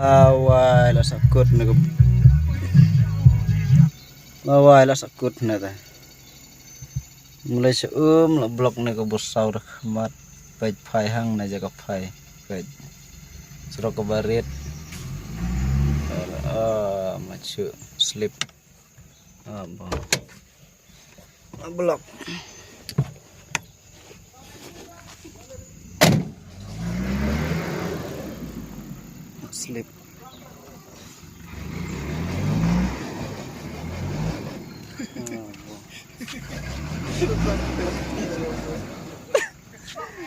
Awai lah sakut nih, awai lah sakut nih teh. Mulai lah blok nih ke bosau dah mat pait phai hang nih jaga phai pait serok ke barit macu slip blok slip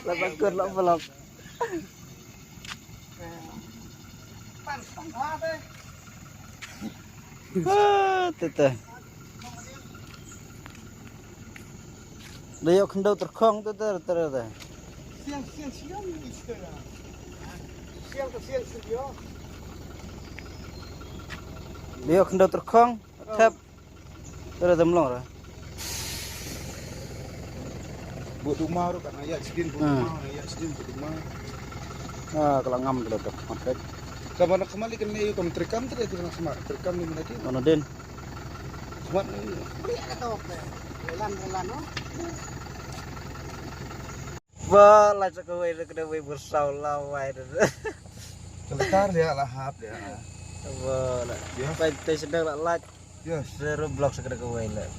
lah sakut lah blok teteh dia kendau terkong teteh teteh dia kendau terkong tap terus demlong lah buat rumah tu kan ayat sedin buat rumah ayat sedin buat rumah kalau ngam tu tetep matek kapan kembali kan ni kamu terekam tu dia tu sama terekam ni mana dia mana den smart Lah cakawai kena wei bersau lawai tu. Kelentar dia lahap dia. Lah. Ya pai sedang lah lat. Yes. Zero blok sekena kawai lah.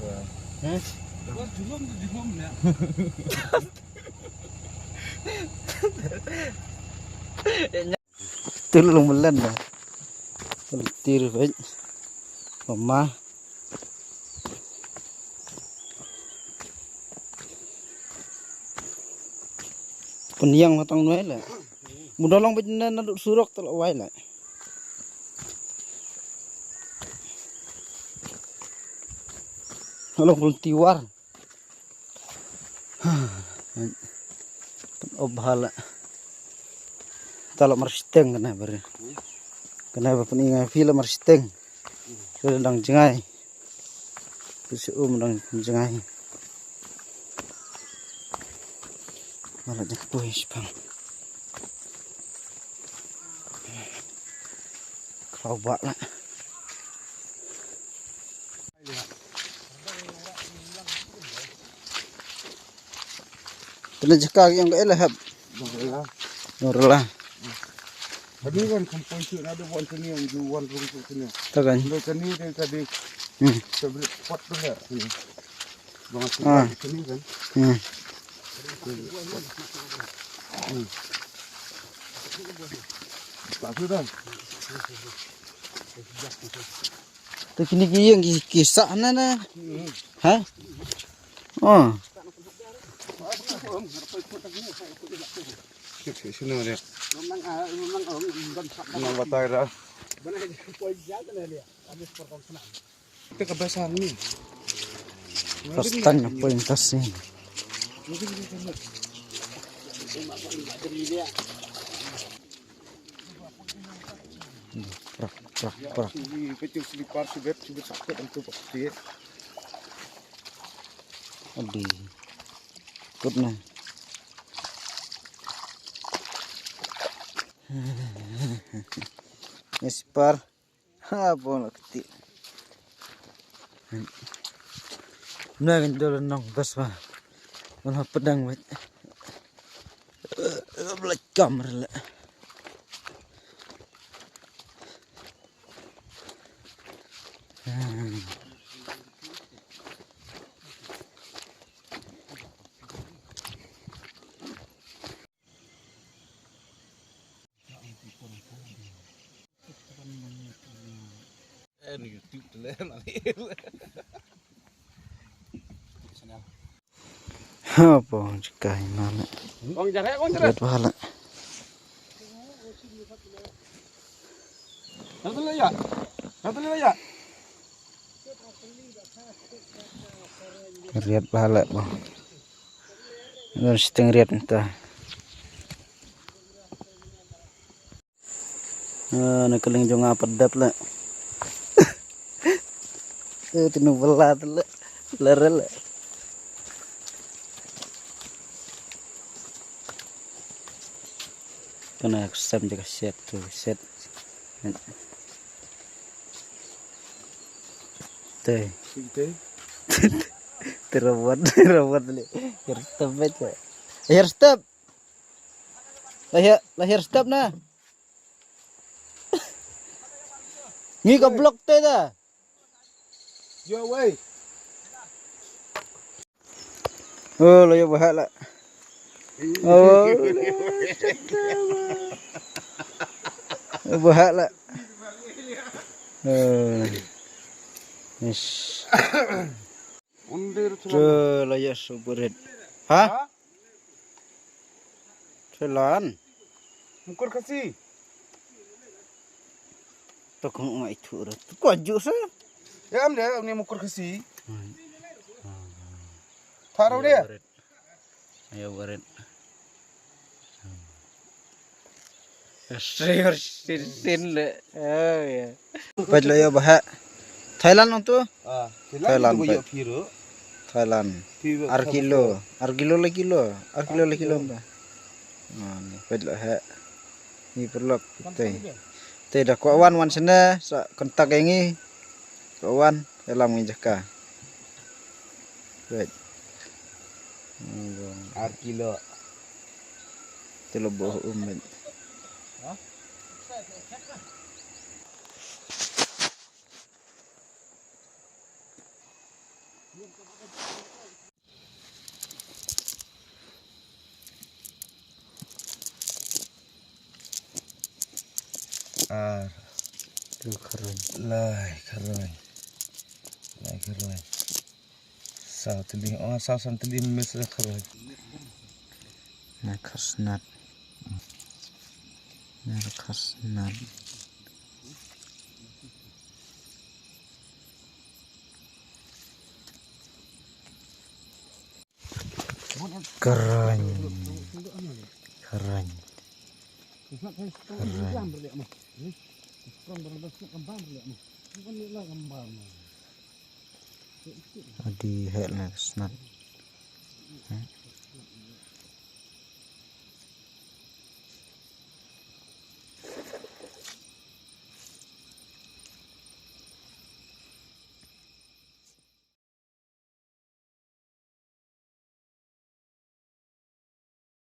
Julum ya. Tulung melan dah. Tir baik. Mama. Peniang matang nuai lah. Mudah long benar naduk surok telak wai lah. Long belum tiwar. Obhala. Talak marsteng kena ber. Kena peningai film marsteng. Sedang jengai. Terus dang jengai. Malah dah puas bang. Kau buat lah. Kena jekak yang ke elahab. Nurlah. Tadi kan kampung tu ada buat sini yang jual rumah sini. Takkan. Mereka ni dia tadi. Sebelum pot tu ya. Bang sini kan. Tak sudah. Tu kini yang kisah nana. Hah? Oh. Sini dia. Memang batai dah. Kita kebiasaan ni. Pastanya pointas ni. Prak. Kecil selipar subet sakit untuk pasti. Adi. Kutna. Nespar. Apa nak ketik. Nah kan dulu nong bas mah. Malah pedang buat. Belakang merela. Ni YouTube tu lah mari. Apa jika mana? Kong jarak kong jarak. Lihat pahala. Satu lagi ya. Satu lagi ya. Lihat pahala bang. Harus setengah lihat entah. Nak keling jonga pedat lah. Tinu belat lah. Lerel. Kena sam jaga set tu set. Teh. Kita. Terobot li. Hair stop aja. Hair stop. Lahir stop na. Ngi ka blok teh dah. Yo wei. Oh, lo ya bahak lah. Oh. Bahak lah. Ish. Undir Lo ya suburit. Hah? Celan. Mukur kasih. Tokong ngai itu. Kuaju sah. Ya amne mukur kasih. Taruh dia. Ayo baret. Sin le. Oh ya. Paj lo ya bahak. Thailand untuk Thailand. Thailand. Arkilo lagi lo. Nah, ni paj lo ha. Ni perlok teh. Teh dah kawan wan sana sa kontak ini. Kawan dalam menjaka. Baik. Arkilo. Teleboh umet. Tu keren. Lai keren. Sao teling mes keren. Nak khasnat. Keren. Adi hek nak khasnat.